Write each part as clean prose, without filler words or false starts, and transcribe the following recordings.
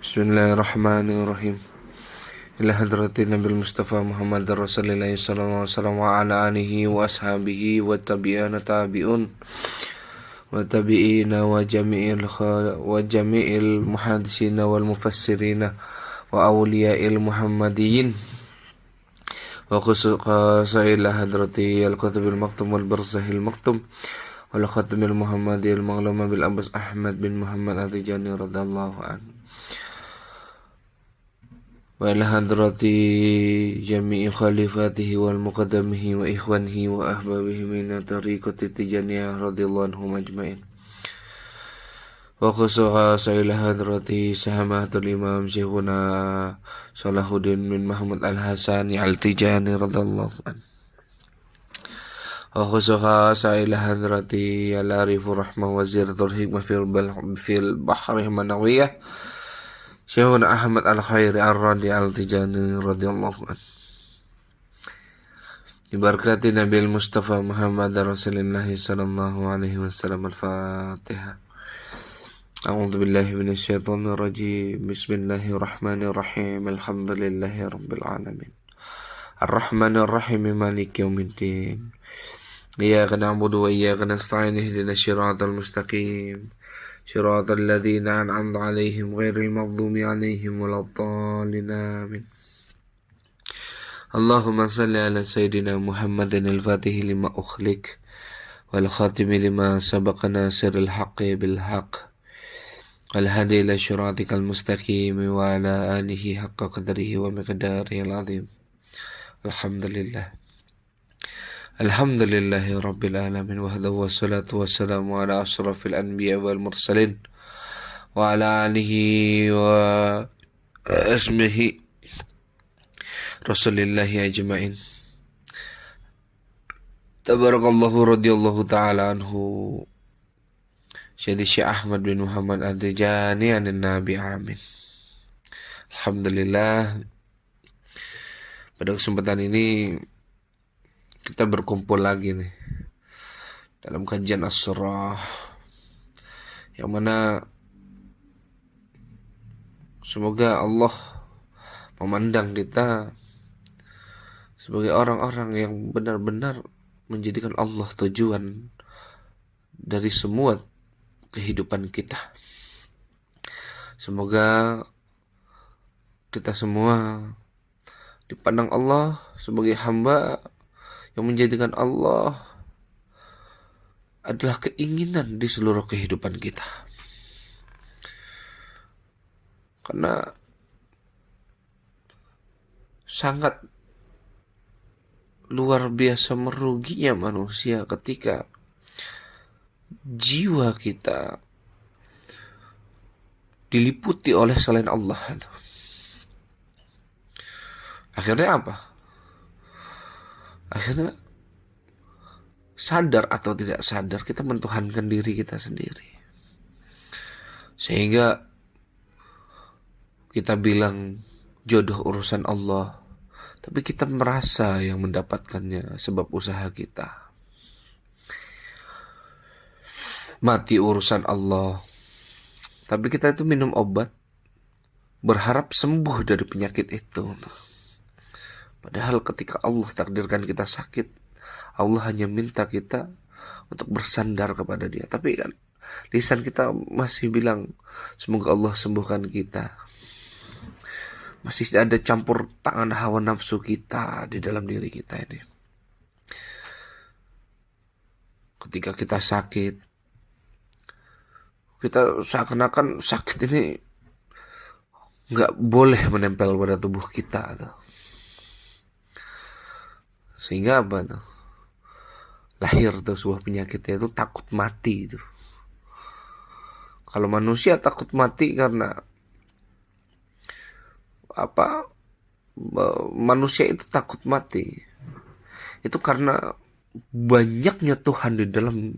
Bismillahirrahmanirrahim. Ila hadratin Nabil Mustafa Muhammad Rasulullah sallallahu alaihi wasallam wa ala alihi wa ashabihi wa tabi'ina tabi'un wa tabi'ina wa jami'il muhaddisina wal mufassirina wa awliya'il muhammadiyin wa khususa ila hadrati al-kutubil maktum wal barzahil maktum wal khatamil muhammadiyil maghluma bil Abbas Ahmad bin Muhammad At-Tijani radhiyallahu anhu wa ila hadrati jami'i khalifatihi wal muqaddamihi wa ikhwanihi wa ahbabihi min tariqati tijaniyah radhiyallahu anhum ajma'in wa khususa ila hadrati sahamatul imam syekhuna Salahuddin bin Mahmud Al-Hasani Al-Tijani radhiyallahu anhu wa khususa ila hadrati al-arifur rahmah waziratul hikmah fil bahri manawiyah Syekhuna Ahmad Al-Khairi Ar-Radi Al-Tijani radhiyallahu anhu. Ibarakati Nabil Mustafa Muhammad Rasulullah sallallahu alaihi wasallam. Al-Fatihah. A'udzu billahi minasy syaithanir rajim. Bismillahirrahmanirrahim. Alhamdulillahi rabbil alamin. Ar-Rahmanir Rahim Maliki yaumiddin. Iyyaka na'budu wa iyyaka nasta'in ihdinas siratal mustaqim. صراط الذين أنعمت عليهم غير المغضوب عليهم ولا الضالين آمين اللهم صل على سيدنا محمد الفاتح لما أخلق والخاتم لما سبق ناصر الحق بالحق والهادي إلى صراطك المستقيم وعلى آله حق قدره ومقداره العظيم الحمد لله Alhamdulillahi Rabbil Alamin wahdahu wassalatu wassalamu ala ashrafil anbiya wal mursalin wa ala alihi wa asmihi rasulillahi ajma'in. Tabarakallahu radiyallahu ta'ala anhu Syekh Ahmad bin Muhammad At-Tijani anin Nabi amin. Alhamdulillah, pada kesempatan ini kita berkumpul lagi nih dalam kajian As-Surah yang mana semoga Allah memandang kita sebagai orang-orang yang benar-benar menjadikan Allah tujuan dari semua kehidupan kita. Semoga kita semua dipandang Allah sebagai hamba yang menjadikan Allah adalah keinginan di seluruh kehidupan kita. Karena sangat luar biasa meruginya manusia ketika jiwa kita diliputi oleh selain Allah. Akhirnya apa? Akhirnya sadar atau tidak sadar kita mentuhankan diri kita sendiri. Sehingga kita bilang jodoh urusan Allah, tapi kita merasa yang mendapatkannya sebab usaha kita. Mati urusan Allah, tapi kita itu minum obat berharap sembuh dari penyakit itu. Padahal ketika Allah takdirkan kita sakit, Allah hanya minta kita untuk bersandar kepada Dia. Tapi kan lisan kita masih bilang semoga Allah sembuhkan kita. Masih ada campur tangan hawa nafsu kita di dalam diri kita ini. Ketika kita sakit, kita seakan-akan sakit ini gak boleh menempel pada tubuh kita tuh. Sehingga apa tuh? Lahir tuh sebuah penyakitnya itu takut mati itu. Kalau manusia takut mati karena apa? Manusia itu takut mati. Itu karena banyaknya Tuhan di dalam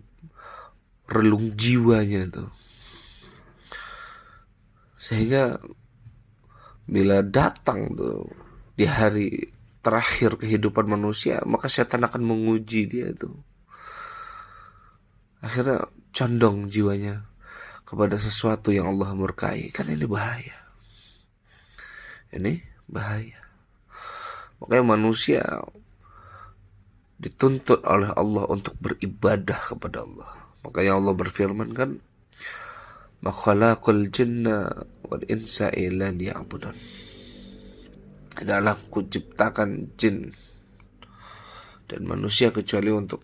relung jiwanya tuh. Sehingga bila datang tuh di hari terakhir kehidupan manusia, maka setan akan menguji dia itu. Akhirnya condong jiwanya kepada sesuatu yang Allah murkai. Kan ini bahaya. Ini bahaya. Makanya manusia dituntut oleh Allah untuk beribadah kepada Allah. Makanya Allah berfirman kan, "Ma khalaqul jinna wal insa illa liya'budun." Adalah kuciptakan jin dan manusia kecuali untuk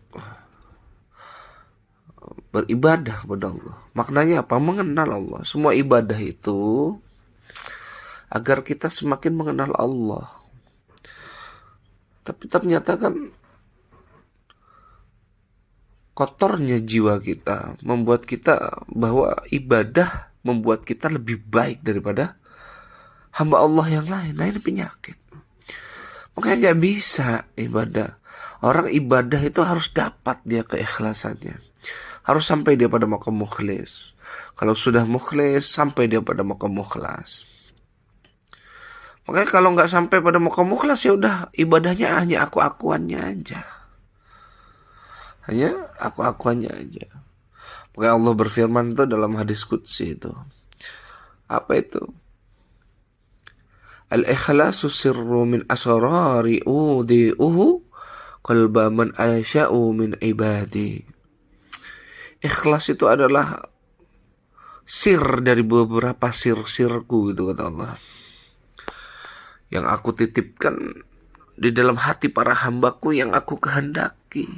beribadah kepada Allah. Maknanya apa? Mengenal Allah. Semua ibadah itu agar kita semakin mengenal Allah. Tapi ternyata kan kotornya jiwa kita membuat kita bahwa ibadah membuat kita lebih baik daripada hamba Allah yang lain. Nah, ini penyakit. Makanya gak bisa ibadah. Orang ibadah itu harus dapat dia keikhlasannya. Harus sampai dia pada maqam mukhlis. Kalau sudah mukhlis, sampai dia pada maqam mukhlas. Makanya kalau gak sampai pada maqam mukhlas, ya udah ibadahnya hanya aku-akuannya aja. Hanya aku-akuannya aja. Makanya Allah berfirman itu dalam hadis qudsi itu. Apa itu? Al-ikhlasu sirru min asrari udi'uhu qalba man asya'u min ibadi. Ikhlas itu adalah sir dari beberapa sir-sirku, itu kata Allah, yang aku titipkan di dalam hati para hambaku yang aku kehendaki.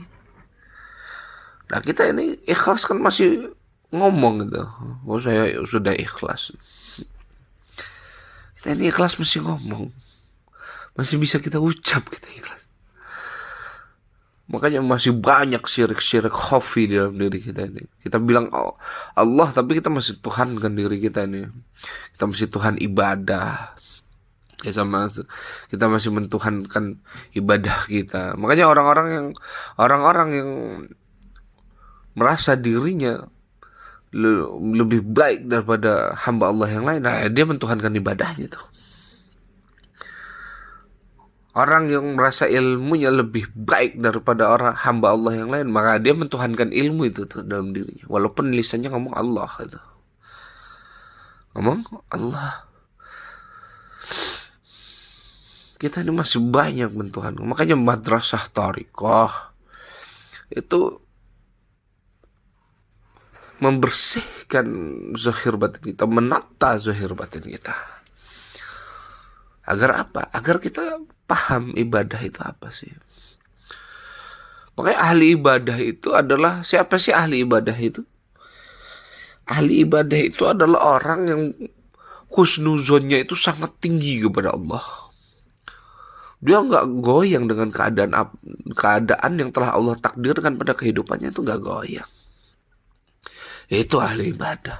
Nah, kita ini ikhlas kan masih ngomong gitu. Oh, saya sudah ikhlas. Kita ini ikhlas masih ngomong. Masih bisa kita ucap kita ikhlas. Makanya masih banyak syirik-syirik khafi di dalam diri kita ini. Kita bilang oh, Allah, tapi kita masih tuhankan diri kita ini. Kita masih Tuhan ibadah. Ya sama, kita masih mentuhankan ibadah kita. Makanya orang-orang yang merasa dirinya lebih baik daripada hamba Allah yang lain, nah dia mentuhankan ibadahnya tuh. Orang yang merasa ilmunya lebih baik daripada orang hamba Allah yang lain, maka dia mentuhankan ilmu itu tuh dalam dirinya. Walaupun lisannya ngomong Allah gitu. Ngomong Allah. Kita ini masih banyak mentuhankan. Makanya madrasah thariqah itu membersihkan zahir batin kita, menata zahir batin kita. Agar apa? Agar kita paham ibadah itu apa sih. Makanya ahli ibadah itu adalah, siapa sih ahli ibadah itu? Ahli ibadah itu adalah orang yang husnuzonnya itu sangat tinggi kepada Allah. Dia nggak goyang dengan keadaan yang telah Allah takdirkan pada kehidupannya, itu nggak goyang. Itu ahli ibadah.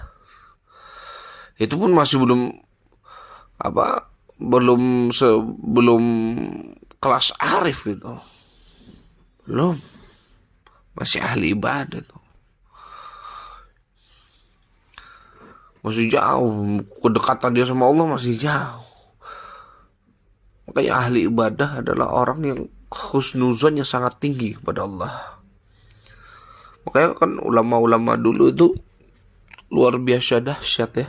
Itu pun masih belum kelas arif itu. Belum. Masih ahli ibadah itu. Masih jauh. Kedekatan dia sama Allah masih jauh. Makanya ahli ibadah adalah orang yang husnuzonnya sangat tinggi kepada Allah. Makanya kan ulama-ulama dulu itu luar biasa dahsyat ya.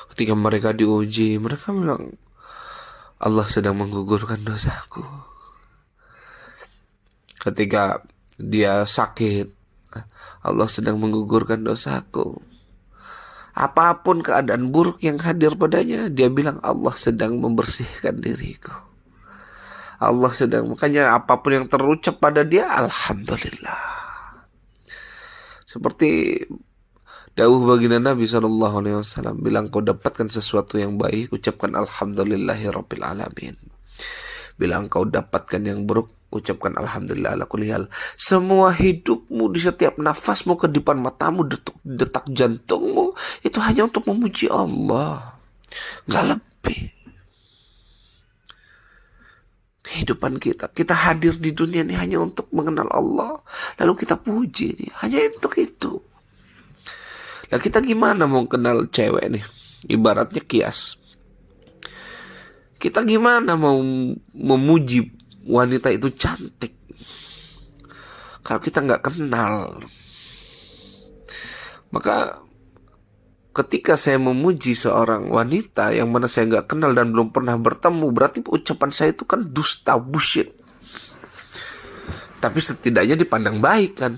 Ketika mereka diuji, mereka bilang, Allah sedang menggugurkan dosaku. Ketika dia sakit, Allah sedang menggugurkan dosaku. Apapun keadaan buruk yang hadir padanya, dia bilang Allah sedang membersihkan diriku. Allah sedang, makanya apapun yang terucap pada dia, alhamdulillah. Seperti dawuh baginda Nabi SAW bilang, kau dapatkan sesuatu yang baik, ucapkan alhamdulillahirabbil alamin. Bilang kau dapatkan yang buruk, ucapkan alhamdulillah ala kulli hal. Semua hidupmu, di setiap nafasmu, kedipan matamu, detak jantungmu, itu hanya untuk memuji Allah, gak lebih. Kehidupan kita hadir di dunia ini hanya untuk mengenal Allah, lalu kita puji dia, hanya untuk itu. Nah, kita gimana mau kenal cewek nih? Ibaratnya kias. Kita gimana mau memuji wanita itu cantik kalau kita nggak kenal? Maka ketika saya memuji seorang wanita yang mana saya nggak kenal dan belum pernah bertemu, berarti ucapan saya itu kan dusta, bullshit. Tapi setidaknya dipandang baik kan.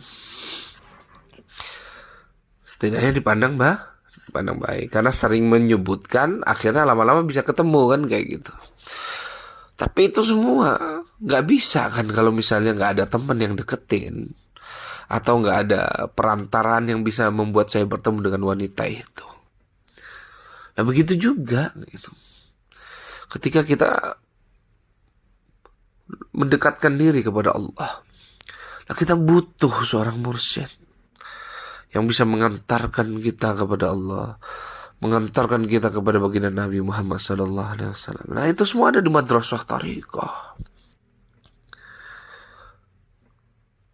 Setidaknya dipandang baik. Karena sering menyebutkan, akhirnya lama-lama bisa ketemu kan kayak gitu. Tapi itu semua nggak bisa kan kalau misalnya nggak ada teman yang deketin. Atau nggak ada perantaraan yang bisa membuat saya bertemu dengan wanita itu. Nah begitu juga gitu. Ketika kita mendekatkan diri kepada Allah, nah kita butuh seorang mursyid yang bisa mengantarkan kita kepada Allah, mengantarkan kita kepada baginda Nabi Muhammad SAW. Nah itu semua ada di madrasah thariqah.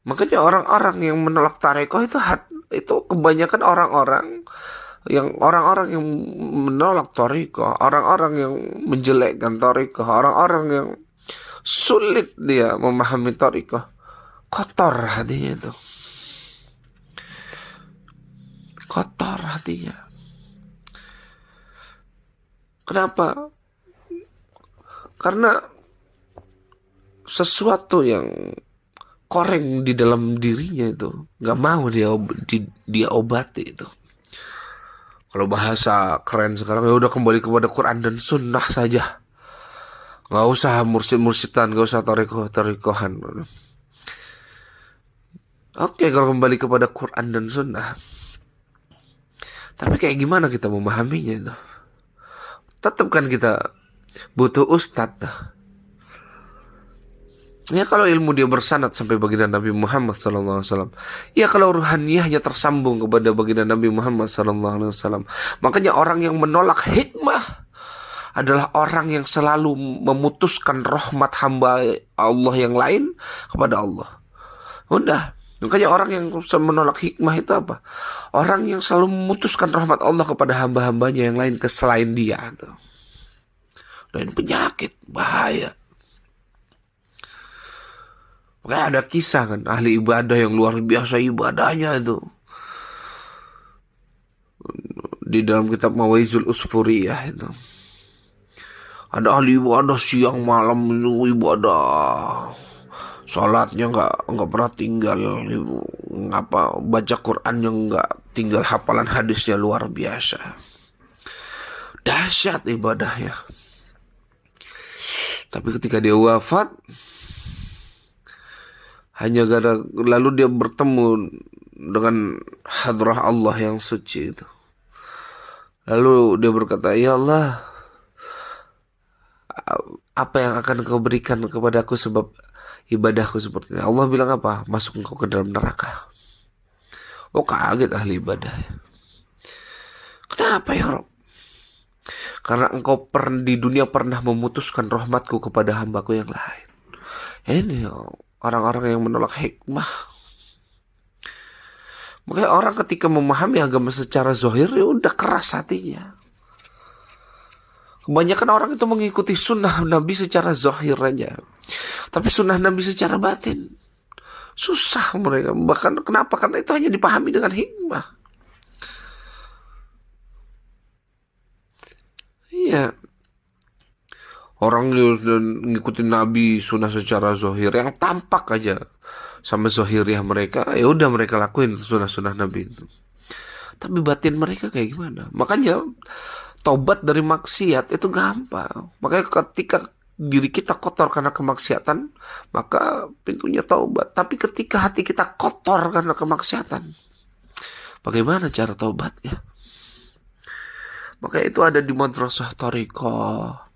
Makanya orang-orang yang menolak thariqah itu kebanyakan orang-orang yang menolak thariqah, orang-orang yang menjelekkan thariqah, orang-orang yang sulit dia memahami thariqah, kotor hatinya itu. Kotor hatinya. Kenapa? Karena sesuatu yang koreng di dalam dirinya itu nggak mau dia obati itu. Kalau bahasa keren sekarang, ya udah kembali kepada Quran dan Sunnah saja. Nggak usah mursyid-mursyidan, nggak usah thariqah-thariqahan. Oke, kalau kembali kepada Quran dan Sunnah. Tapi kayak gimana kita memahaminya itu? Tetap kan kita butuh ustadz. Ya kalau ilmu dia bersanad sampai baginda Nabi Muhammad SAW. Ya kalau ruhaniyahnya tersambung kepada baginda Nabi Muhammad SAW. Makanya orang yang menolak hikmah adalah orang yang selalu memutuskan rahmat hamba Allah yang lain kepada Allah. Udah. Makanya orang yang menolak hikmah itu apa? Orang yang selalu memutuskan rahmat Allah kepada hamba-hambanya yang lain selain dia. Dan penyakit, bahaya. Makanya ada kisah kan, ahli ibadah yang luar biasa ibadahnya itu. Di dalam kitab Mawaizul Usfuriyah itu. Ada ahli ibadah siang malam itu ibadah. Salatnya nggak pernah tinggal, baca Qurannya nggak tinggal, hafalan hadisnya luar biasa, dahsyat ibadahnya. Tapi ketika dia wafat, lalu dia bertemu dengan hadrah Allah yang suci itu. Lalu dia berkata, ya Allah, apa yang akan kau berikan kepadaku sebab ibadahku seperti ini? Allah bilang apa? Masuk engkau ke dalam neraka. Oh kaget ahli ibadah. Kenapa ya Rob? Karena engkau di dunia pernah memutuskan rahmatku kepada hambaku yang lain. Ini orang-orang yang menolak hikmah. Makanya orang ketika memahami agama secara zahir, ya udah keras hatinya. Kebanyakan orang itu mengikuti sunnah Nabi secara zahir aja. Tapi sunnah Nabi secara batin susah mereka. Bahkan kenapa? Karena itu hanya dipahami dengan hikmah. Iya. Orang yang ngikutin Nabi sunnah secara zahir, yang tampak aja sama zahiriah mereka, ya udah mereka lakuin sunnah-sunnah Nabi itu. Tapi batin mereka kayak gimana? Makanya tobat dari maksiat itu gampang. Makanya ketika diri kita kotor karena kemaksiatan, maka pintunya taubat. Tapi ketika hati kita kotor karena kemaksiatan, bagaimana cara taubatnya? Maka itu ada di madrasah thariqah.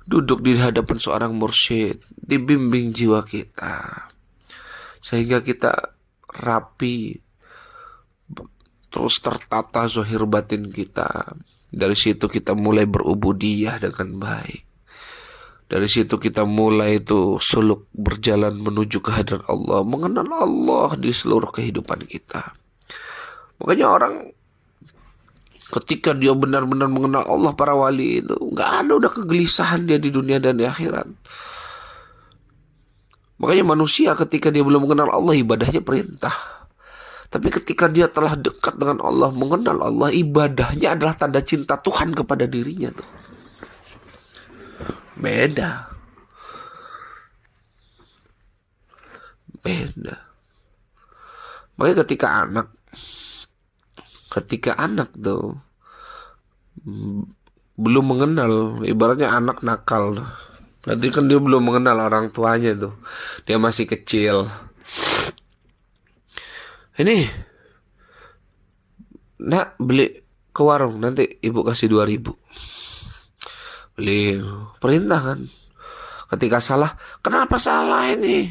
Duduk di hadapan seorang mursyid, dibimbing jiwa kita, sehingga kita rapi, terus tertata zahir batin kita. Dari situ kita mulai berubudiyah dengan baik. Dari situ kita mulai itu suluk berjalan menuju kehadiran Allah, mengenal Allah di seluruh kehidupan kita. Makanya orang ketika dia benar-benar mengenal Allah, para wali itu nggak ada udah kegelisahan dia di dunia dan di akhirat. Makanya manusia ketika dia belum mengenal Allah, ibadahnya perintah. Tapi ketika dia telah dekat dengan Allah, mengenal Allah, ibadahnya adalah tanda cinta Tuhan kepada dirinya tuh. Beda. Makanya ketika anak tuh belum mengenal, ibaratnya anak nakal tuh. Berarti kan dia belum mengenal orang tuanya tuh. Dia masih kecil. Ini, nak beli ke warung, nanti ibu kasih 2.000. Beli, perintah kan. Ketika salah, kenapa salah ini?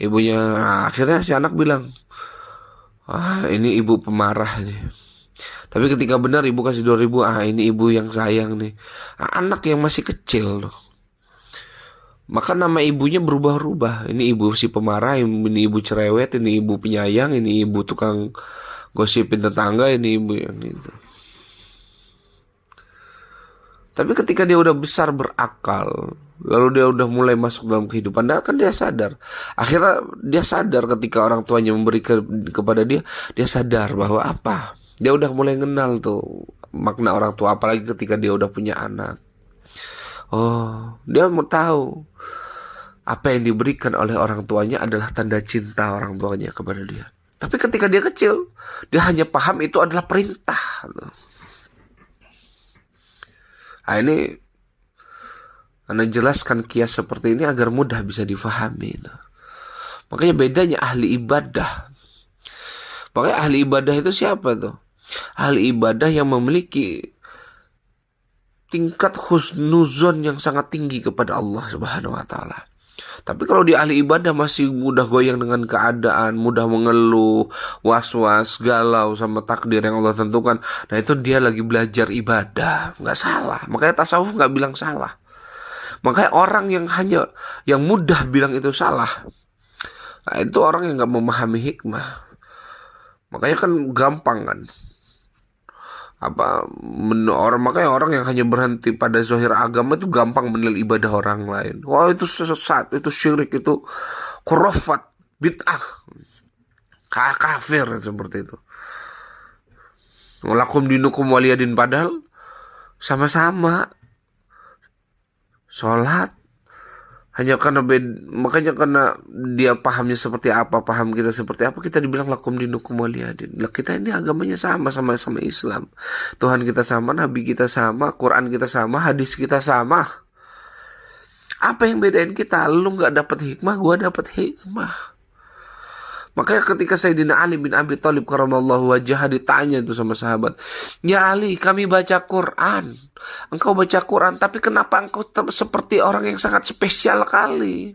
Ibunya, akhirnya si anak bilang, ini ibu pemarah nih. Tapi ketika benar ibu kasih 2.000, ini ibu yang sayang nih. Anak yang masih kecil loh. Maka nama ibunya berubah-ubah. Ini ibu si pemarah, ini ibu cerewet, ini ibu penyayang, ini ibu tukang gosipin tetangga, ini ibu yang itu. Tapi ketika dia udah besar berakal, lalu dia udah mulai masuk dalam kehidupan, kan dia sadar. Akhirnya dia sadar ketika orang tuanya memberi kepada dia sadar bahwa apa? Dia udah mulai kenal tuh makna orang tua, apalagi ketika dia udah punya anak. Oh, dia mau tahu apa yang diberikan oleh orang tuanya adalah tanda cinta orang tuanya kepada dia. Tapi ketika dia kecil, dia hanya paham itu adalah perintah. Nah, ini Anda jelaskan kias seperti ini agar mudah bisa difahami. Makanya bedanya ahli ibadah. Makanya ahli ibadah itu siapa tuh? Ahli ibadah yang memiliki tingkat husnuzon yang sangat tinggi kepada Allah Subhanahu wa taala. Tapi kalau di ahli ibadah masih mudah goyang dengan keadaan, mudah mengeluh, was-was, galau sama takdir yang Allah tentukan. Nah itu dia lagi belajar ibadah, nggak salah. Makanya tasawuf nggak bilang salah. Makanya orang yang mudah bilang itu salah, nah, itu orang yang nggak memahami hikmah. Makanya kan gampang kan. Makanya orang yang hanya berhenti pada zahir agama itu gampang menilai ibadah orang lain. Wah itu sesat, itu syirik, itu khurafat, bid'ah, kafir seperti itu. Lakum dinukum waliyadin, padahal sama-sama sholat. Makanya karena dia pahamnya seperti apa, paham kita seperti apa, kita dibilang lakum dinukum waliyadin. Lah kita ini agamanya sama Islam. Tuhan kita sama, Nabi kita sama, Quran kita sama, hadis kita sama. Apa yang bedain kita? Lu gak dapat hikmah, gua dapat hikmah. Makanya ketika Sayyidina Ali bin Abi Thalib karamallahu wajhah ditanya itu sama sahabat, "Ya Ali, kami baca Quran. Engkau baca Quran, tapi kenapa engkau seperti orang yang sangat spesial kali?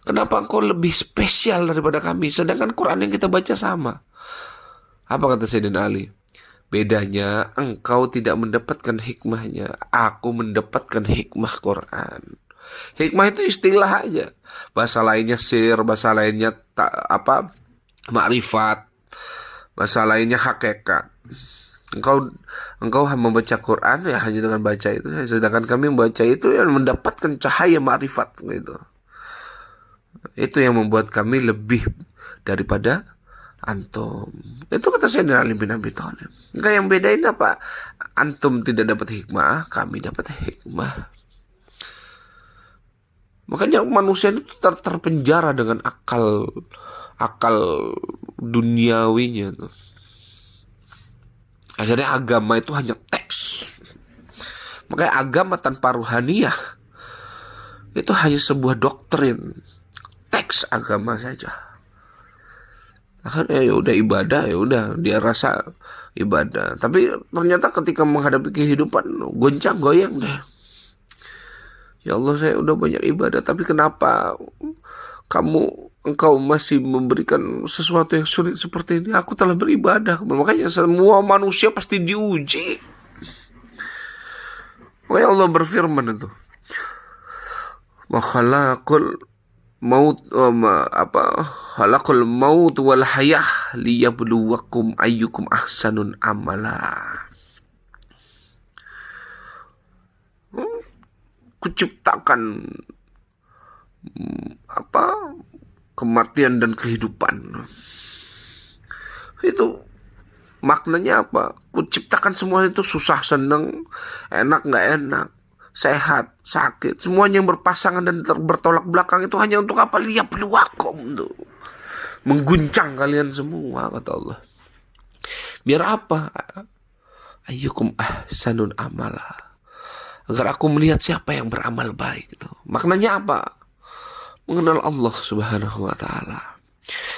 Kenapa engkau lebih spesial daripada kami? Sedangkan Quran yang kita baca sama." Apa kata Sayyidina Ali? "Bedanya engkau tidak mendapatkan hikmahnya. Aku mendapatkan hikmah Quran." Hikmah itu istilah aja. Bahasa lainnya sir, bahasa lainnya makrifat, bahasa lainnya hakikat. Engkau membaca Quran ya hanya dengan baca itu, sedangkan kami membaca itu yang mendapatkan cahaya makrifat gitu. Itu yang membuat kami lebih daripada antum. Itu kata Sayyidina Ali bin Abi Thalib. Enggak, yang bedain apa? Antum tidak dapat hikmah, kami dapat hikmah. Makanya manusia itu terpenjara dengan akal duniawinya tuh. Akhirnya agama itu hanya teks. Makanya agama tanpa ruhaniyah itu hanya sebuah doktrin, teks agama saja. Akhirnya ya udah ibadah, ya udah dia rasa ibadah. Tapi ternyata ketika menghadapi kehidupan goncang goyang deh. Ya Allah, saya udah banyak ibadah, tapi kenapa engkau masih memberikan sesuatu yang sulit seperti ini? Aku telah beribadah. Makanya semua manusia pasti diuji. Makanya Allah berfirman itu, khalaqul maut wal hayah liyabluwakum ayyukum ahsanun amala. Kuciptakan kematian dan kehidupan Itu maknanya apa? Kuciptakan semua itu susah, seneng, enak, nggak enak, sehat, sakit, semuanya yang berpasangan dan bertolak belakang itu hanya untuk apa? Liyabluwakum tuh. Mengguncang kalian semua, kata Allah. Biar apa? Ayyukum ahsanun amala. Agar aku melihat siapa yang beramal baik gitu. Maknanya apa? Mengenal Allah Subhanahu wa taala.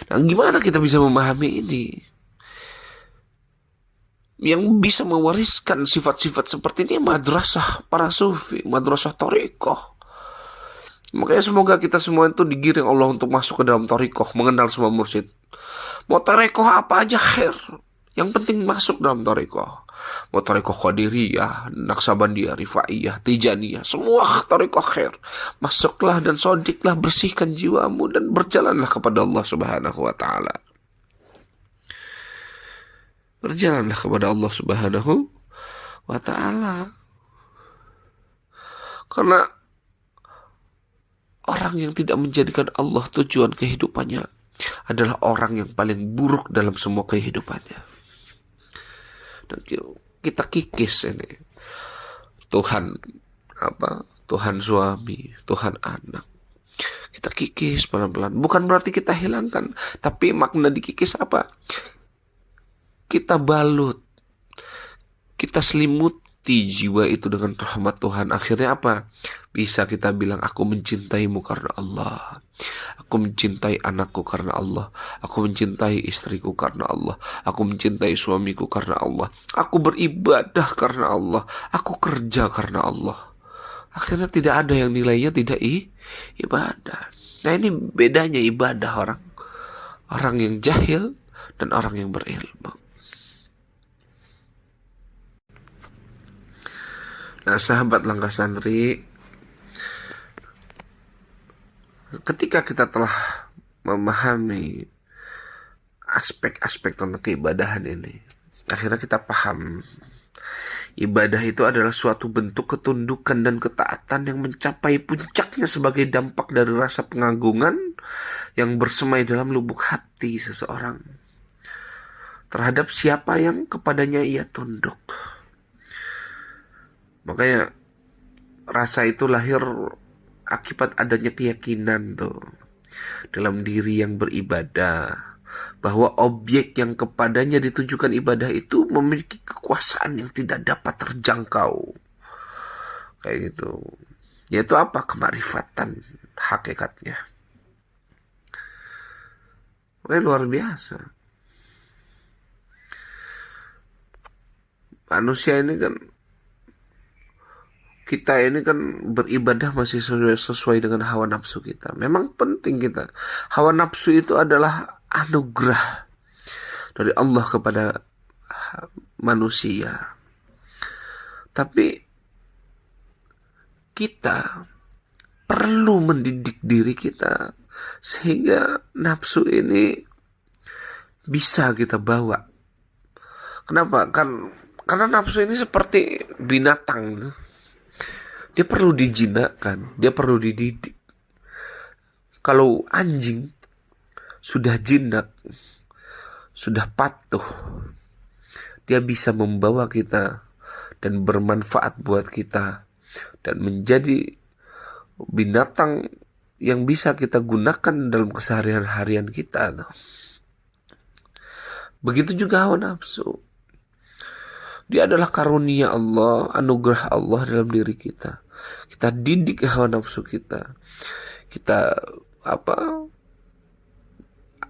Nah, gimana kita bisa memahami ini? Yang bisa mewariskan sifat-sifat seperti ini madrasah para sufi, madrasah thariqah. Makanya semoga kita semua itu digiring Allah untuk masuk ke dalam thariqah, mengenal semua mursyid. Mau thariqah apa aja khair. Yang penting masuk dalam thariqah. Mau thariqah Qadiriyah, Naqsabandiyah, Rifaiyah, Tijaniyah, semua thariqah khair. Masuklah dan sodiklah, bersihkan jiwamu dan berjalanlah kepada Allah Subhanahu wa taala. Berjalanlah kepada Allah Subhanahu wa taala. Karena orang yang tidak menjadikan Allah tujuan kehidupannya adalah orang yang paling buruk dalam semua kehidupannya. Dan kita kikis ini. Tuhan apa? Tuhan suami, Tuhan anak. Kita kikis pelan-pelan. Bukan berarti kita hilangkan, tapi makna dikikis apa? Kita balut, kita selimuti jiwa itu dengan rahmat Tuhan. Akhirnya apa? Bisa kita bilang, aku mencintaimu karena Allah. Aku mencintai anakku karena Allah. Aku mencintai istriku karena Allah. Aku mencintai suamiku karena Allah. Aku beribadah karena Allah. Aku kerja karena Allah. Akhirnya tidak ada yang nilainya tidak ibadah. Nah, ini bedanya ibadah orang yang jahil dan orang yang berilmu. Nah, sahabat langkah santri, ketika kita telah memahami aspek-aspek tentang keibadahan ini, akhirnya kita paham ibadah itu adalah suatu bentuk ketundukan dan ketaatan yang mencapai puncaknya sebagai dampak dari rasa pengagungan yang bersemai dalam lubuk hati seseorang terhadap siapa yang kepadanya ia tunduk. Makanya rasa itu lahir akibat adanya keyakinan tuh dalam diri yang beribadah bahwa objek yang kepadanya ditujukan ibadah itu memiliki kekuasaan yang tidak dapat terjangkau. Kayak gitu. Yaitu apa? Kemarifatan hakikatnya. Makanya luar biasa. Manusia ini kan, kita ini kan beribadah masih sesuai dengan hawa nafsu kita. Memang penting kita. Hawa nafsu itu adalah anugerah dari Allah kepada manusia. Tapi kita perlu mendidik diri kita sehingga nafsu ini bisa kita bawa. Kenapa? Karena nafsu ini seperti binatang. Dia perlu dijinakkan, dia perlu dididik. Kalau anjing sudah jinak, sudah patuh, dia bisa membawa kita dan bermanfaat buat kita dan menjadi binatang yang bisa kita gunakan dalam keseharian harian kita. Begitu juga hawa nafsu. Dia adalah karunia Allah, anugerah Allah dalam diri kita. Kita didik hawa nafsu kita. Kita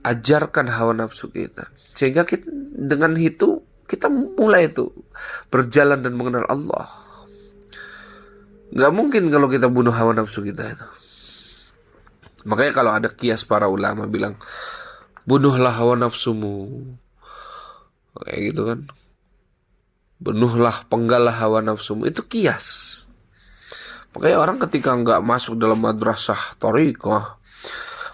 ajarkan hawa nafsu kita. Sehingga dengan itu kita mulai itu berjalan dan mengenal Allah. Gak mungkin kalau kita bunuh hawa nafsu kita itu. Makanya kalau ada kias para ulama bilang, bunuhlah hawa nafsumu. Kayak gitu kan. Bunuhlah, penggallah hawa nafsumu. Itu kias. Makanya orang ketika nggak masuk dalam madrasah thariqah,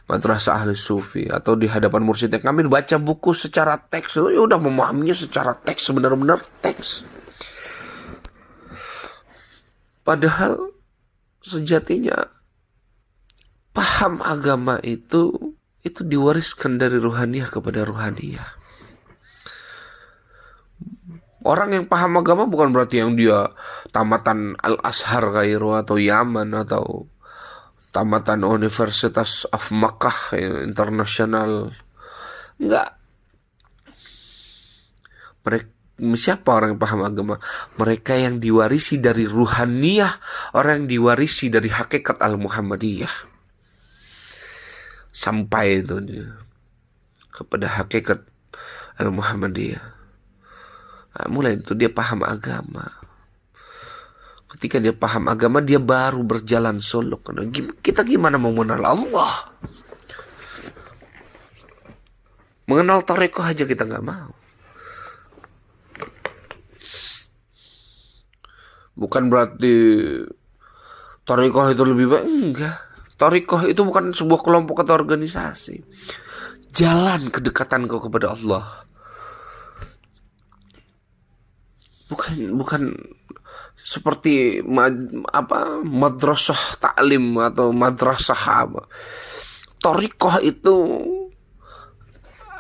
madrasah ahli sufi, atau di hadapan mursyid yang kami baca buku secara teks, ya udah memahaminya secara teks, benar-benar teks. Padahal sejatinya paham agama itu diwariskan dari ruhaniyah kepada ruhaniyah. Orang yang paham agama bukan berarti yang dia tamatan Al-Azhar Kairo atau Yaman atau tamatan Universitas of Makkah internasional. Enggak. Siapa orang yang paham agama? Mereka yang diwarisi dari ruhaniyah, orang yang diwarisi dari hakikat al-Muhammadiyah. Sampai itu dia kepada hakikat al-Muhammadiyah. Nah, mulai itu dia paham agama. Ketika dia paham agama, dia baru berjalan suluk. Kita gimana mau mengenal Allah? Mengenal tarekoh aja kita nggak mau. Bukan berarti tarekoh itu lebih baik. Enggak. Tarekoh itu bukan sebuah kelompok atau organisasi. Jalan kedekatan kau kepada Allah. Bukan seperti madrasah taklim atau madrasah apa. Tarekoh itu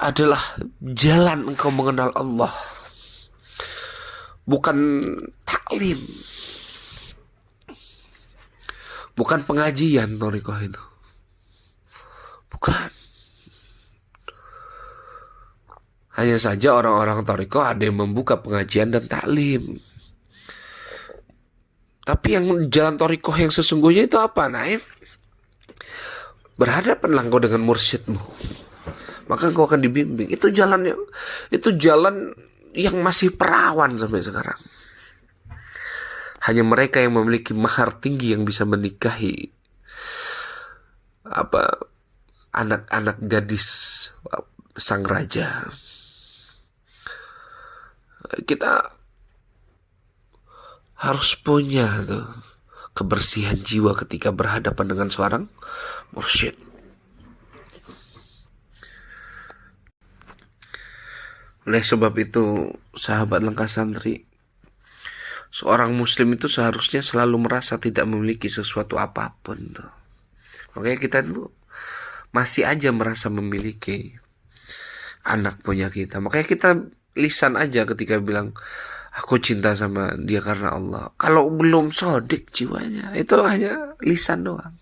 adalah jalan engkau mengenal Allah. Bukan taklim. Bukan pengajian tarekoh itu. Bukan. Hanya saja orang-orang tarekoh ada yang membuka pengajian dan taklim. Tapi yang jalan tarekoh yang sesungguhnya itu apa? Naik. Berhadapanlah engkau dengan mursyidmu. Maka engkau akan dibimbing. Itu jalan yang masih perawan sampai sekarang. Hanya mereka yang memiliki mahar tinggi yang bisa menikahi anak-anak gadis sang raja. Kita harus punya kebersihan jiwa ketika berhadapan dengan seorang mursyid. Oleh sebab itu, sahabat Langkah Santri, seorang muslim itu seharusnya selalu merasa tidak memiliki sesuatu apapun. Makanya kita dulu masih aja merasa memiliki anak punya kita. Makanya kita lisan aja ketika bilang, aku cinta sama dia karena Allah. Kalau belum sodik jiwanya, itu hanya lisan doang.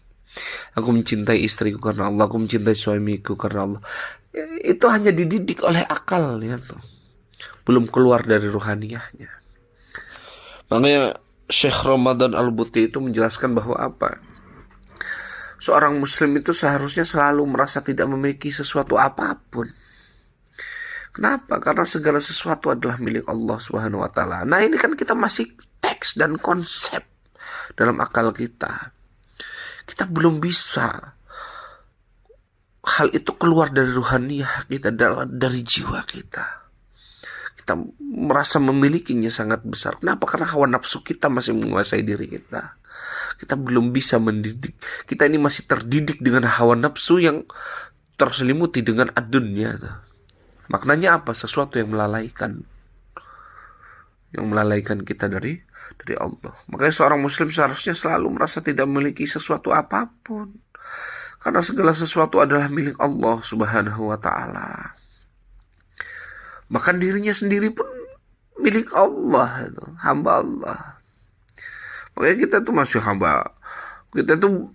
Aku mencintai istriku karena Allah, aku mencintai suamiku karena Allah. Itu hanya dididik oleh akal, ya tuh. Belum keluar dari ruhaniyahnya. Makanya Syekh Ramadan Al-Buti itu menjelaskan bahwa seorang muslim itu seharusnya selalu merasa tidak memiliki sesuatu apapun. Kenapa? Karena segala sesuatu adalah milik Allah Subhanahu wa taala. Nah, ini kan kita masih teks dan konsep dalam akal kita. Kita belum bisa hal itu keluar dari ruhaniyah kita, dari jiwa kita. Kita merasa memilikinya sangat besar. Kenapa? Karena hawa nafsu kita masih menguasai diri kita. Kita belum bisa mendidik. Kita ini masih terdidik dengan hawa nafsu yang terselimuti dengan ad-dunya. Maknanya apa? Sesuatu yang melalaikan. Yang melalaikan kita dari Allah. Makanya seorang muslim seharusnya selalu merasa tidak memiliki sesuatu apapun. Karena segala sesuatu adalah milik Allah Subhanahu wa ta'ala. Bahkan dirinya sendiri pun milik Allah. Hamba Allah. Makanya kita tuh masih hamba. Kita tuh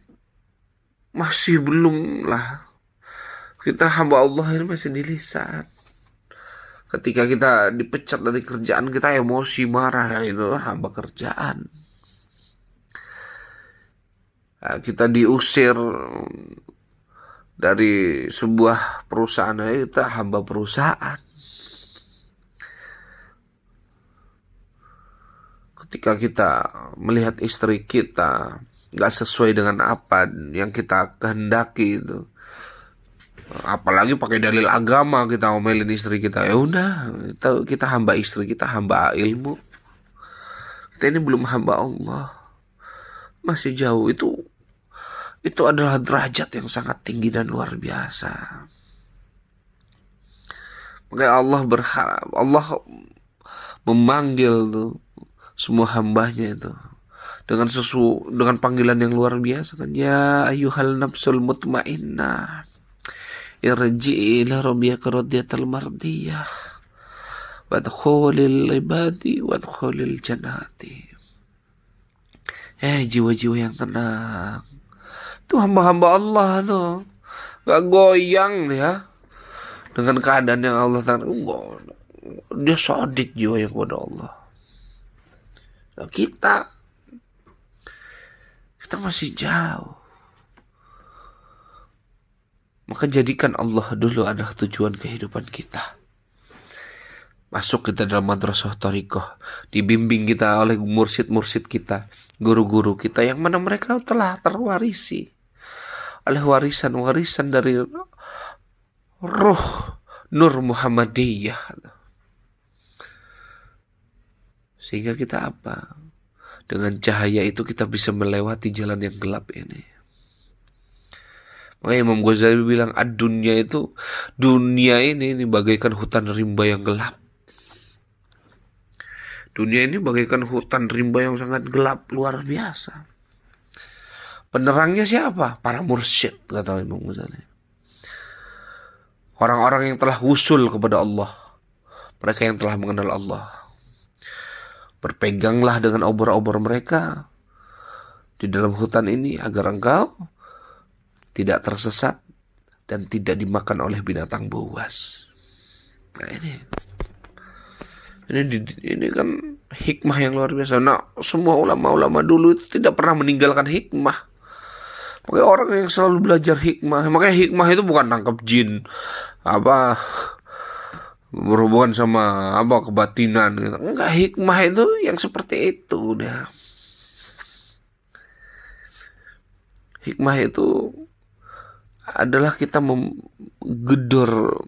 masih belum lah. Kita hamba Allah ini masih di lisan. Ketika kita dipecat dari kerjaan, kita emosi, marah. Ya itu hamba kerjaan. Nah, kita diusir dari sebuah perusahaan, kita hamba perusahaan. Ketika kita melihat istri kita gak sesuai dengan apa yang kita kehendaki itu, apalagi pakai dalil agama kita ngomelin istri kita, ya udah, kita hamba istri, kita hamba ilmu. Kita ini belum hamba Allah, masih jauh. Itu adalah derajat yang sangat tinggi dan luar biasa. Makanya Allah memanggil tuh semua hambanya itu dengan panggilan yang luar biasa kan, ya ayyuhal nafsul mutmainnah irji'i ila rabbika radiyatan mardiyah. Wadkhulil ibadi wadkhulil jannati. Jiwa-jiwa yang tenang. Itu hamba-hamba Allah tuh. Gak goyang ya. Dengan keadaan yang Allah tangan. Dia sodik jiwa yang kepada Allah. Nah, kita masih jauh. Maka jadikan Allah dulu adalah tujuan kehidupan kita. Masuk kita dalam madrasah thariqah, dibimbing kita oleh mursyid-mursyid kita, guru-guru kita yang mana mereka telah terwarisi oleh warisan-warisan dari ruh Nur Muhammadiyah. Sehingga kita apa? Dengan cahaya itu kita bisa melewati jalan yang gelap ini. Makanya Imam Ghazali bilang, dunia ini bagaikan hutan rimba yang gelap. Dunia ini bagaikan hutan rimba yang sangat gelap, luar biasa. Penerangnya siapa? Para mursyid, kata Imam Ghazali. Orang-orang yang telah wusul kepada Allah. Mereka yang telah mengenal Allah. Berpeganglah dengan obor-obor mereka di dalam hutan ini agar engkau tidak tersesat dan tidak dimakan oleh binatang buas. Nah ini kan hikmah yang luar biasa. Nah, semua ulama-ulama dulu itu tidak pernah meninggalkan hikmah. Makanya orang yang selalu belajar hikmah. Makanya hikmah itu bukan nangkep jin, berhubungan sama kebatinan gitu. Enggak, hikmah itu yang seperti itu udah. Hikmah itu adalah kita menggedor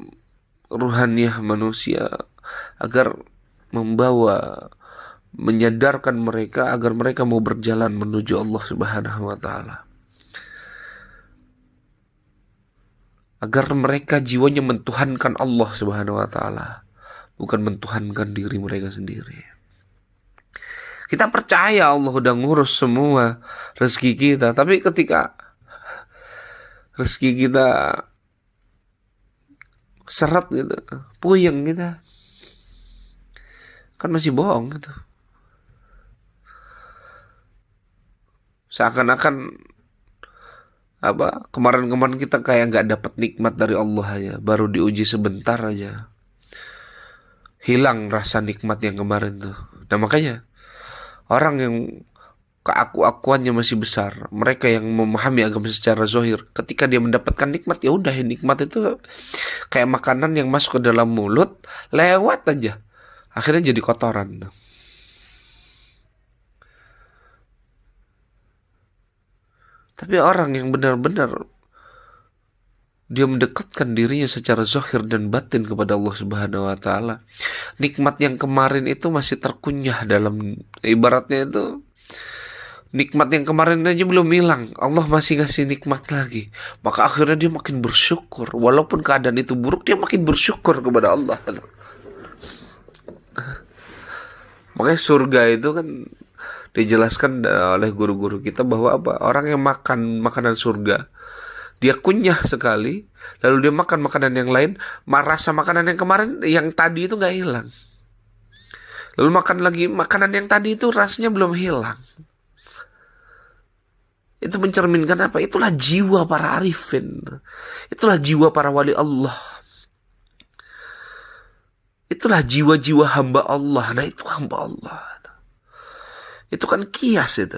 ruhaniyah manusia agar menyadarkan mereka agar mereka mau berjalan menuju Allah Subhanahu wa taala. Agar mereka jiwanya mentuhankan Allah Subhanahu wa taala, bukan mentuhankan diri mereka sendiri. Kita percaya Allah udah ngurus semua rezeki kita, tapi ketika rezeki kita seret gitu, puyeng kita, kan masih bohong gitu. Seakan-akan kemarin-kemarin kita kayak nggak dapat nikmat dari Allah aja, baru diuji sebentar aja hilang rasa nikmat yang kemarin tuh. Nah makanya orang yang keaku-akuannya masih besar, mereka yang memahami agama secara zahir, ketika dia mendapatkan nikmat, ya udah, nikmat itu kayak makanan yang masuk ke dalam mulut, lewat aja, akhirnya jadi kotoran. Tapi orang yang benar-benar dia mendekatkan dirinya secara zahir dan batin kepada Allah Subhanahu wa taala, nikmat yang kemarin itu masih terkunyah dalam, ibaratnya itu nikmat yang kemarin aja belum hilang, Allah masih ngasih nikmat lagi. Maka akhirnya dia makin bersyukur, walaupun keadaan itu buruk, dia makin bersyukur kepada Allah. Makanya surga itu kan dijelaskan oleh guru-guru kita bahwa orang yang makan makanan surga, dia kunyah sekali, lalu dia makan makanan yang lain, rasa makanan yang kemarin, yang tadi itu gak hilang. Lalu makan lagi makanan yang tadi itu rasanya belum hilang. Itu mencerminkan apa? Itulah jiwa para arifin. Itulah jiwa para wali Allah. Itulah jiwa-jiwa hamba Allah. Nah, itu hamba Allah. Itu kan kias itu.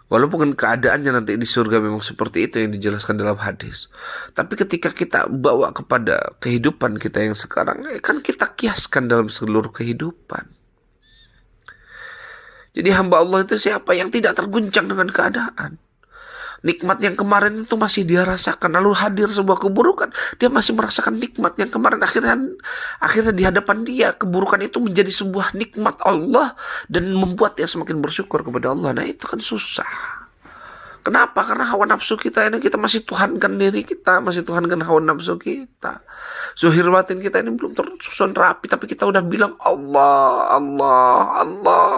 Walaupun keadaannya nanti di surga memang seperti itu yang dijelaskan dalam hadis. Tapi ketika kita bawa kepada kehidupan kita yang sekarang, kan kita kiaskan dalam seluruh kehidupan. Jadi hamba Allah itu siapa? Yang tidak terguncang dengan keadaan. Nikmat yang kemarin itu masih dia rasakan. Lalu hadir sebuah keburukan, dia masih merasakan nikmat yang kemarin. Akhirnya di hadapan dia, keburukan itu menjadi sebuah nikmat Allah dan membuat dia semakin bersyukur kepada Allah. Nah, itu kan susah. Kenapa? Karena hawa nafsu kita ini, kita masih tuhankan diri kita, masih tuhankan hawa nafsu kita. Zuhir batin kita ini belum tersusun rapi, tapi kita udah bilang Allah, Allah, Allah.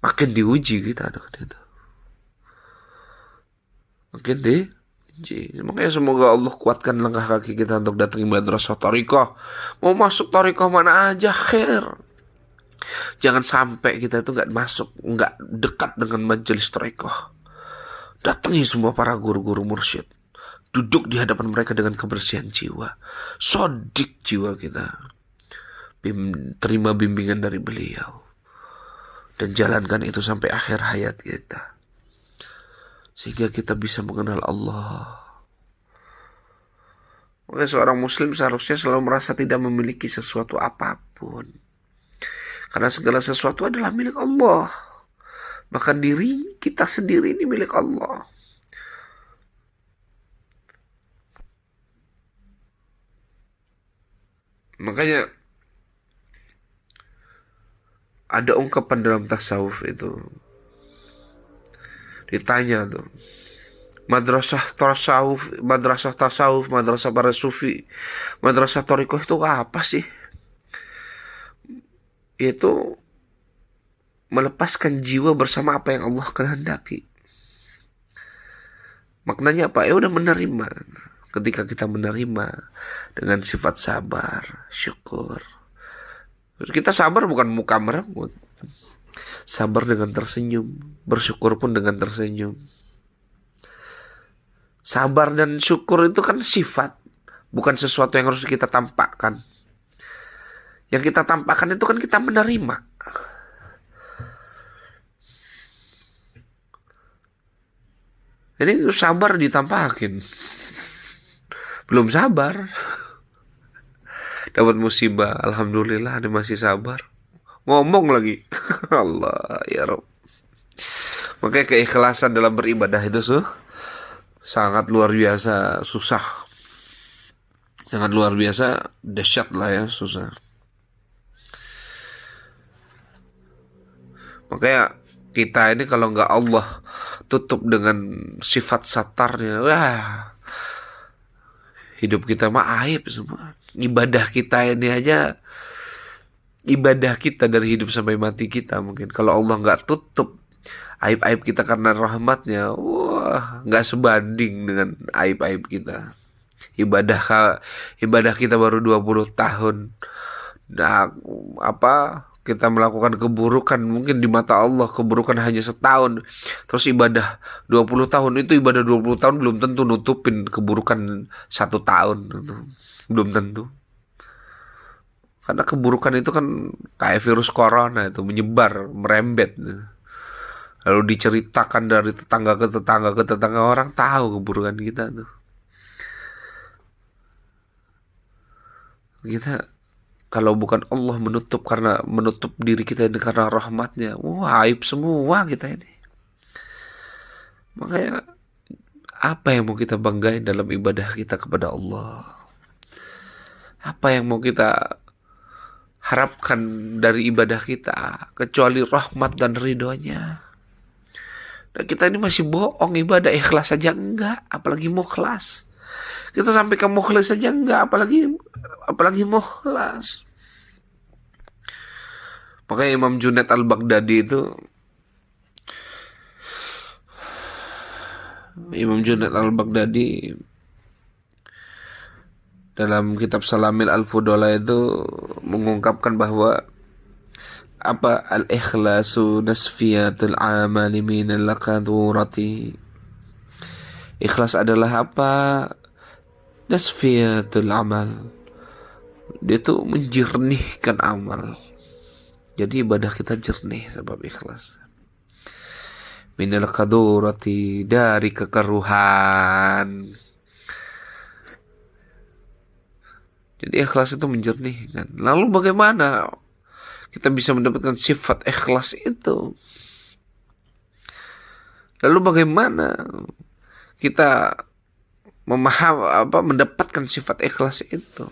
Makin diuji kita dengan itu. Makin Makanya semoga Allah kuatkan langkah kaki kita untuk datangi madrasah thariqah. Mau masuk thariqah mana aja khair. Jangan sampai kita itu nggak dekat dengan majelis thariqah. Datangi semua para guru-guru mursyid. Duduk di hadapan mereka dengan kebersihan jiwa. Sodik jiwa kita. Terima bimbingan dari beliau. Dan jalankan itu sampai akhir hayat kita. Sehingga kita bisa mengenal Allah. Makanya seorang muslim seharusnya selalu merasa tidak memiliki sesuatu apapun. Karena segala sesuatu adalah milik Allah. Bahkan diri kita sendiri ini milik Allah. Makanya ada ungkapan dalam tasawuf itu. Ditanya tuh, madrasah tasawuf, madrasah para sufi, madrasah thariqah itu apa sih? Itu melepaskan jiwa bersama apa yang Allah kehendaki. Maknanya apa? Ya udah menerima. Ketika kita menerima dengan sifat sabar, syukur. Kita sabar bukan muka merengut. Sabar dengan tersenyum, bersyukur pun dengan tersenyum. Sabar dan syukur itu kan sifat, bukan sesuatu yang harus kita tampakkan. Yang kita tampakkan itu kan kita menerima. Ini sabar ditampakin. Belum sabar. Dapat musibah, alhamdulillah ada masih sabar. Ngomong lagi. Allah ya Rabb. Makanya keikhlasan dalam beribadah itu sangat luar biasa susah. Sangat luar biasa dahsyat lah ya, susah. Makanya kita ini kalau nggak Allah tutup dengan sifat satarnya, wah, hidup kita mah aib semua. Ibadah kita ini aja, ibadah kita dari hidup sampai mati kita mungkin. Kalau Allah nggak tutup aib-aib kita karena rahmatnya, wah, nggak sebanding dengan aib-aib kita. Ibadah kita baru 20 tahun. Nah, kita melakukan keburukan, mungkin di mata Allah keburukan hanya setahun. Terus ibadah 20 tahun, itu ibadah 20 tahun belum tentu nutupin keburukan 1 tahun. Belum tentu. Karena keburukan itu kan kayak virus corona, itu menyebar, merembet. Lalu diceritakan dari tetangga ke tetangga, orang tahu keburukan kita tuh. Kita kalau bukan Allah menutup diri kita ini karena rahmatnya, wah, aib semua kita ini. Makanya apa yang mau kita banggain dalam ibadah kita kepada Allah? Apa yang mau kita harapkan dari ibadah kita kecuali rahmat dan ridhonya? Dan kita ini masih bohong, ibadah ikhlas saja enggak, apalagi mukhlas. Kita sampai ke mukhlas saja enggak, apalagi mukhlas. Makanya Imam Junaid al-Baghdadi itu, dalam kitab Salamil Al-Fudala itu mengungkapkan bahwa al-ikhlasu nasfiyatul amali minal laqadurati. Ikhlas adalah nasfiyatul amal. Dia tuh menjernihkan amal. Jadi ibadah kita jernih sebab ikhlas. Minal qadurati, dari kekeruhan. Jadi ikhlas itu menjernihkan. Lalu bagaimana kita bisa mendapatkan sifat ikhlas itu? Lalu bagaimana kita mendapatkan sifat ikhlas itu?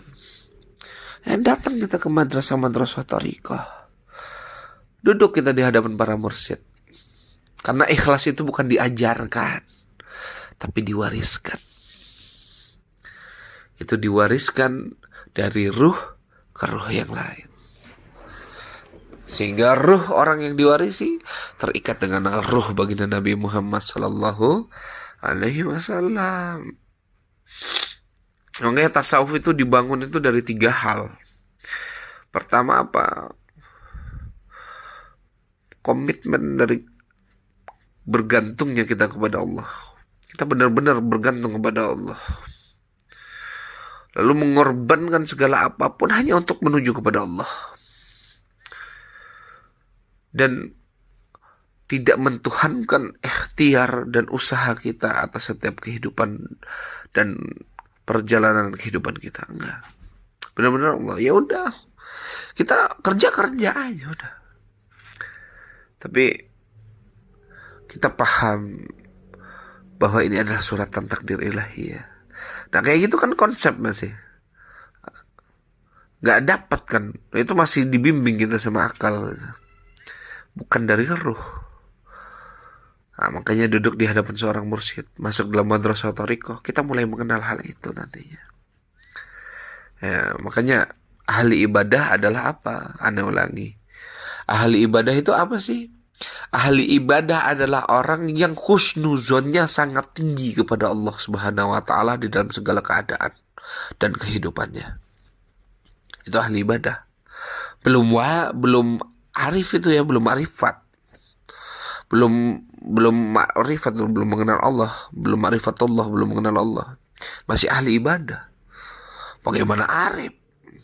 Datang kita ke madrasah thariqah. Duduk kita di hadapan para mursyid. Karena ikhlas itu bukan diajarkan, tapi diwariskan. Itu diwariskan dari ruh ke ruh yang lain. Sehingga ruh orang yang diwarisi terikat dengan ruh baginda Nabi Muhammad sallallahu alaihi wasallam. Makanya tasawuf itu dibangun itu dari 3 hal. Pertama apa? Komitmen dari bergantungnya kita kepada Allah. Kita benar-benar bergantung kepada Allah. Lalu mengorbankan segala apapun hanya untuk menuju kepada Allah. Dan tidak mentuhankan ikhtiar dan usaha kita atas setiap kehidupan dan perjalanan kehidupan kita. Enggak. Benar-benar Allah, ya udah. Kita kerja aja udah. Tapi kita paham bahwa ini adalah suratan takdir ilahi ya. Nah kayak gitu kan konsep masih gak dapat kan. Itu masih dibimbing kita sama akal, bukan dari ruh. Nah, makanya duduk di hadapan seorang mursyid, masuk dalam madrasah thariqah, kita mulai mengenal hal itu nantinya. Ya, makanya ahli ibadah adalah apa? Ana ulangi. Ahli ibadah itu apa sih? Ahli ibadah adalah orang yang husnuzonnya sangat tinggi kepada Allah Subhanahu wa taala di dalam segala keadaan dan kehidupannya. Itu ahli ibadah. Belum arif itu ya, belum arifat. Belum ma'rifat, belum mengenal Allah, belum ma'rifatullah, belum mengenal Allah. Masih ahli ibadah. Bagaimana arif?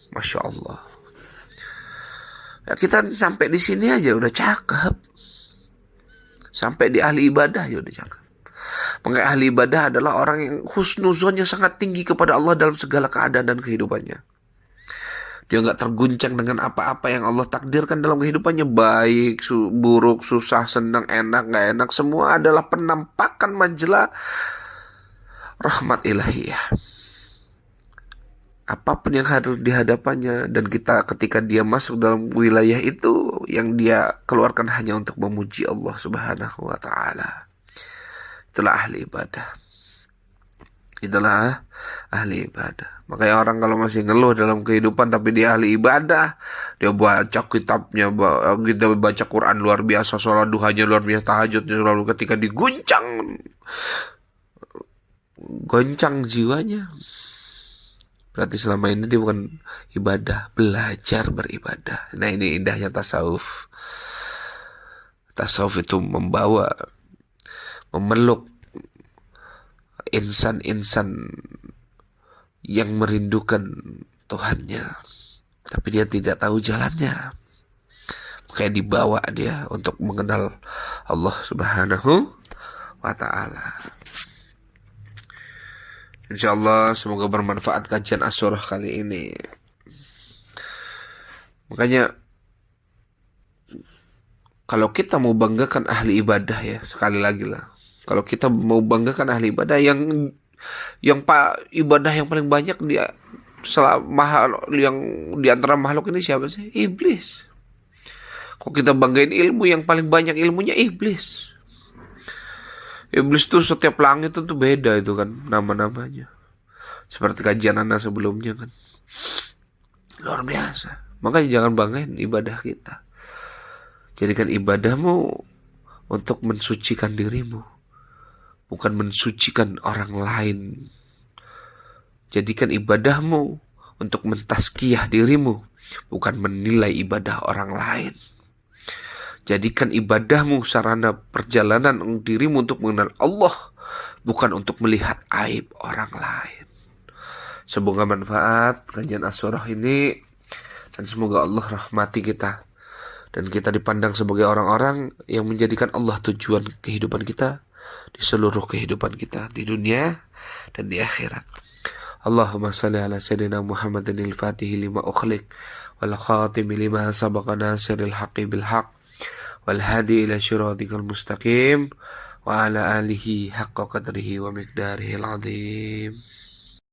Masya Allah. Ya, kita sampai di sini aja udah cakep. Sampai di ahli ibadah ya udah cakep. Makanya ahli ibadah adalah orang yang husnuzonnya sangat tinggi kepada Allah dalam segala keadaan dan kehidupannya. Dia gak terguncang dengan apa-apa yang Allah takdirkan dalam kehidupannya. Baik, buruk, susah, senang, enak, gak enak. Semua adalah penampakan majelah rahmat ilahiyah. Apapun yang hadir di hadapannya. Dan kita ketika dia masuk dalam wilayah itu, yang dia keluarkan hanya untuk memuji Allah Subhanahu wa ta'ala. Itulah ahli ibadah. Itulah ahli ibadah. Makanya orang kalau masih ngeluh dalam kehidupan tapi dia ahli ibadah, dia baca kitabnya, kita baca Quran luar biasa, sholat duhanya luar biasa, tahajudnya, lalu ketika diguncang, goncang jiwanya, berarti selama ini dia bukan ibadah, belajar beribadah. Nah ini indahnya tasawuf. Tasawuf itu memeluk insan-insan yang merindukan Tuhannya, tapi dia tidak tahu jalannya. Makanya dibawa dia untuk mengenal Allah Subhanahu wa ta'ala. InsyaAllah semoga bermanfaat kajian As-Surah kali ini. Makanya kalau kita mau banggakan ahli ibadah ya, sekali lagi lah, kalau kita mau banggakan ahli ibadah yang ibadah yang paling banyak dia yang di antara makhluk ini siapa sih? Iblis. Kok kita banggain ilmu yang paling banyak ilmunya iblis? Iblis tuh setiap langit itu beda itu kan nama-namanya. Seperti kajian anak sebelumnya kan. Luar biasa. Makanya jangan banggain ibadah kita. Jadikan ibadahmu untuk mensucikan dirimu, bukan mensucikan orang lain. Jadikan ibadahmu untuk mentazkiyah dirimu, bukan menilai ibadah orang lain. Jadikan ibadahmu sarana perjalanan dirimu untuk mengenal Allah, bukan untuk melihat aib orang lain. Semoga manfaat kajian As-Surah ini, dan semoga Allah rahmati kita, dan kita dipandang sebagai orang-orang yang menjadikan Allah tujuan kehidupan kita, di seluruh kehidupan kita, di dunia dan di akhirat. Allahumma salli ala sayyidina Muhammadin al-Fatihi lima ukhliq wal khatimi lima sabaqa nasiril haqqi bil haqq wal hadi ila syiratikal mustaqim wa ala alihi haqqa qadrihi wa miqdarihi al-azim.